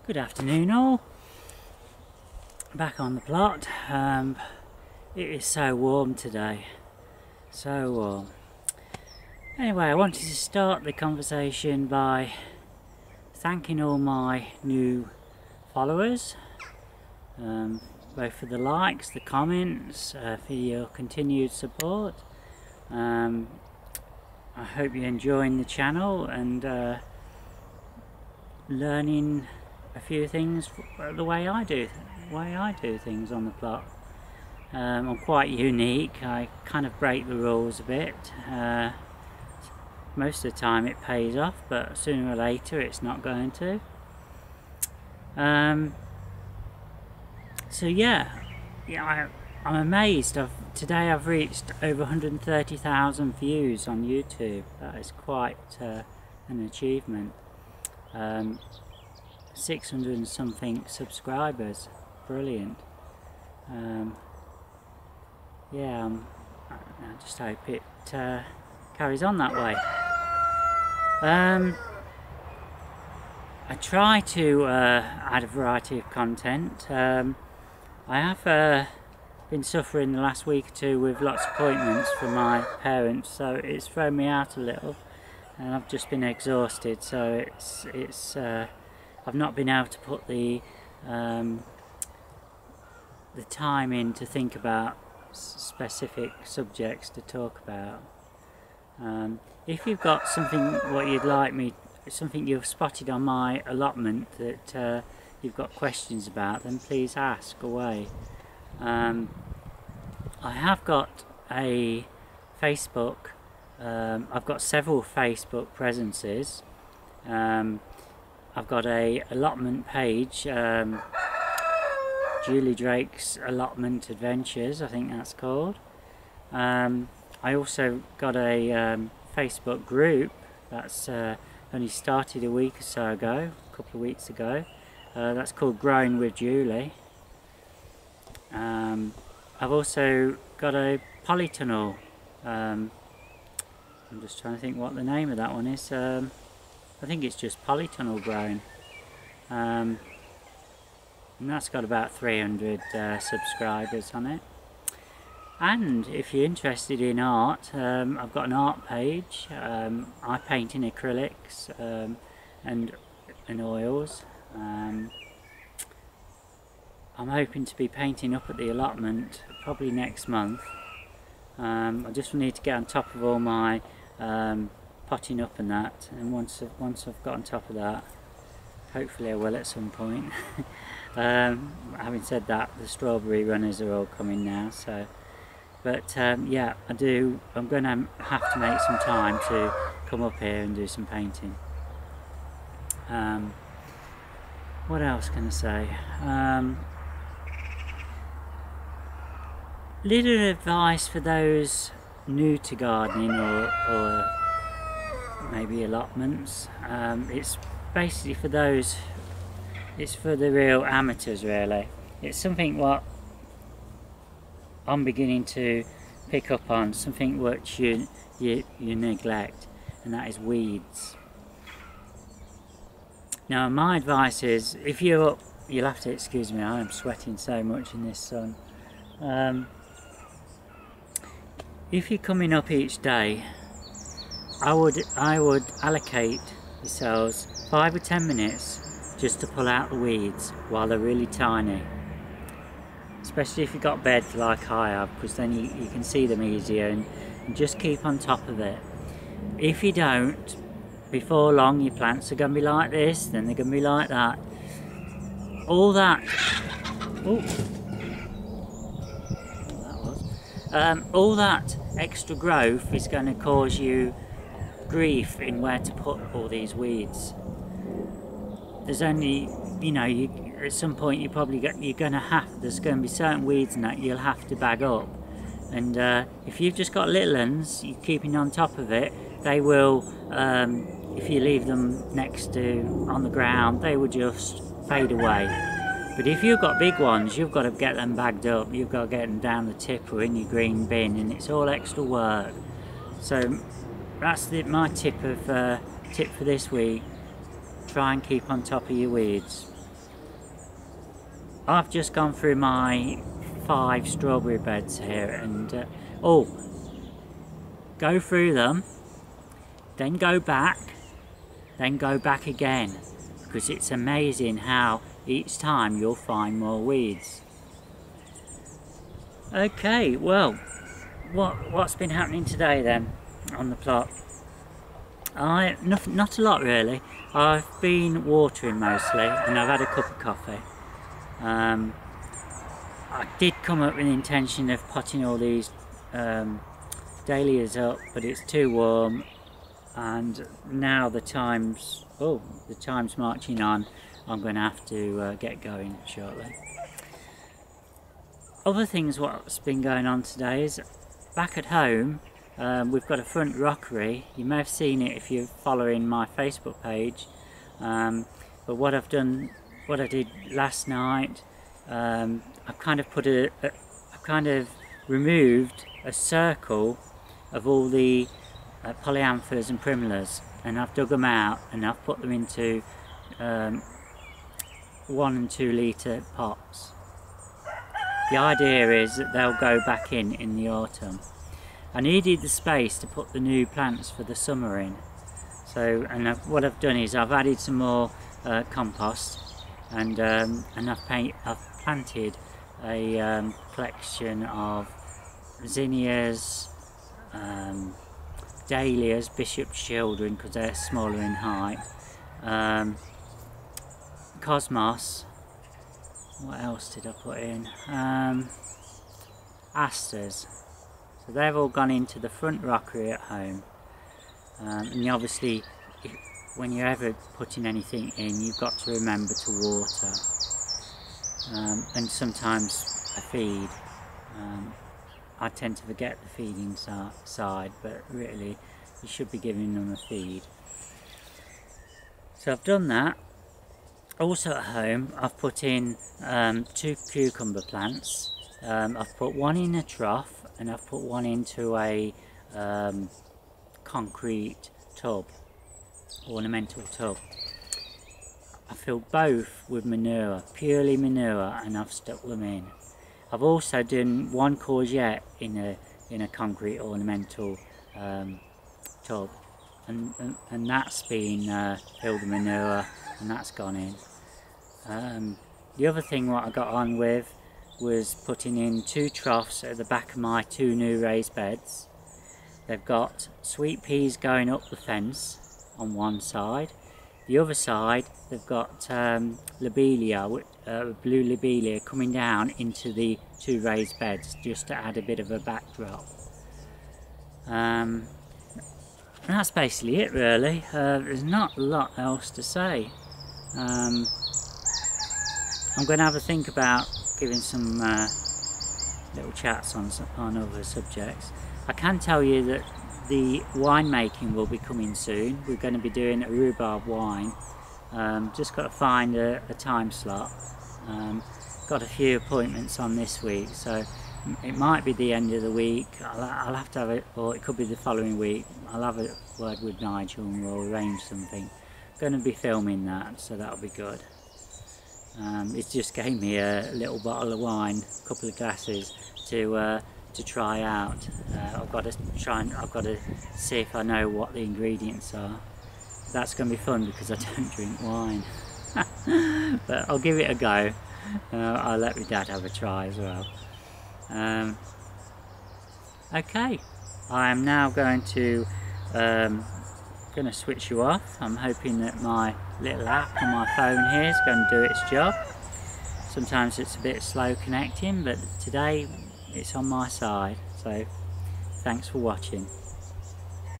Good afternoon all, back on the plot. It is so warm today, so warm. Anyway, I wanted to start the conversation by thanking all my new followers, both for the likes, the comments, for your continued support. I hope you're enjoying the channel and learning a few things the way I do things on the plot. I'm quite unique. I kind of break the rules a bit. Most of the time it pays off, but sooner or later it's not going to. So I'm amazed. Today I've reached over 130,000 views on YouTube. That is quite an achievement. 600 and something subscribers. Brilliant. I just hope it carries on that way. I try to add a variety of content. I have been suffering the last week or two with lots of appointments for my parents, so it's thrown me out a little, and I've just been exhausted. So it's I've not been able to put the time in to think about specific subjects to talk about. If you've got something something you've spotted on my allotment that you've got questions about, then please ask away. I have got a Facebook. I've got several Facebook presences. I've got a allotment page, Julie Drake's Allotment Adventures, I think that's called. I also got a Facebook group that's only started a week or so ago, a couple of weeks ago. That's called Growing with Julie. I've also got a polytunnel. I'm just trying to think what the name of that one is. I think it's just polytunnel growing, and that's got about 300 subscribers on it. And if you're interested in art, I've got an art page. I paint in acrylics and oils. I'm hoping to be painting up at the allotment probably next month. I just need to get on top of all my potting up and that, and once I've got on top of that, hopefully I will at some point. Having said that, the strawberry runners are all coming now, so yeah, I'm going to have to make some time to come up here and do some painting. What else can I say? Little advice for those new to gardening or maybe allotments. It's basically for those, it's for the real amateurs really. It's something what I'm beginning to pick up on, something which you neglect, and that is weeds. Now my advice is, if you're up, you'll have to excuse me, I am sweating so much in this sun. If you're coming up each day, I would allocate yourselves 5 or 10 minutes just to pull out the weeds while they're really tiny. Especially if you've got beds like I have, because then you can see them easier, and just keep on top of it. If you don't, before long your plants are going to be like this, then they're going to be like that. All that extra growth is going to cause you grief in where to put all these weeds. There's only, at some point there's going to be certain weeds and that you'll have to bag up, and if you've just got little ones, you're keeping on top of it, they will, if you leave them on the ground, they will just fade away. But if you've got big ones, you've got to get them bagged up, you've got to get them down the tip or in your green bin, and it's all extra work. So that's my tip for this week. Try and keep on top of your weeds. I've just gone through my 5 strawberry beds here, and oh, go through them, then go back again, because it's amazing how each time you'll find more weeds. Okay, well, what's been happening today then on the plot? Not a lot really. I've been watering mostly, and I've had a cup of coffee. I did come up with the intention of potting all these dahlias up, but it's too warm, and now the time's marching on. I'm going to have to get going shortly. Other things what's been going on today is back at home. We've got a front rockery. You may have seen it if you're following my Facebook page. But what I did last night, I've kind of removed a circle of all the polyanthers and primulas, and I've dug them out and I've put them into 1 and 2 litre pots. The idea is that they'll go back in the autumn. I needed the space to put the new plants for the summer in, so what I've done is I've added some more compost, and I've planted a collection of zinnias, dahlias, bishop's children because they're smaller in height, cosmos. What else did I put in? Asters. So they've all gone into the front rockery at home. And obviously, when you're ever putting anything in, you've got to remember to water. And sometimes a feed. I tend to forget the feeding side, but really you should be giving them a feed. So I've done that. Also at home, I've put in 2 cucumber plants. I've put one in a trough, and I've put one into a concrete tub, ornamental tub. I filled both with manure, purely manure, and I've stuck them in. I've also done 1 courgette in a concrete ornamental tub, and that's been filled with manure, and that's gone in. The other thing what I got on with was putting in 2 troughs at the back of my 2 new raised beds. They've got sweet peas going up the fence on one side. The other side they've got lobelia, blue lobelia, coming down into the 2 raised beds just to add a bit of a backdrop. And that's basically it really. There's not a lot else to say. I'm going to have a think about giving some little chats on other subjects. I can tell you that the winemaking will be coming soon. We're going to be doing a rhubarb wine. Just got to find a time slot. Got a few appointments on this week, so it might be the end of the week. I'll have to have it, or it could be the following week. I'll have a word with Nigel and we'll arrange something. Going to be filming that, so that'll be good. It just gave me a little bottle of wine, a couple of glasses to try out. I've got to see if I know what the ingredients are. That's going to be fun because I don't drink wine. But I'll give it a go. I'll let my dad have a try as well. Okay, I am now going to switch you off. I'm hoping that my little app on my phone here is going to do its job. Sometimes it's a bit slow connecting, but today it's on my side, so thanks for watching.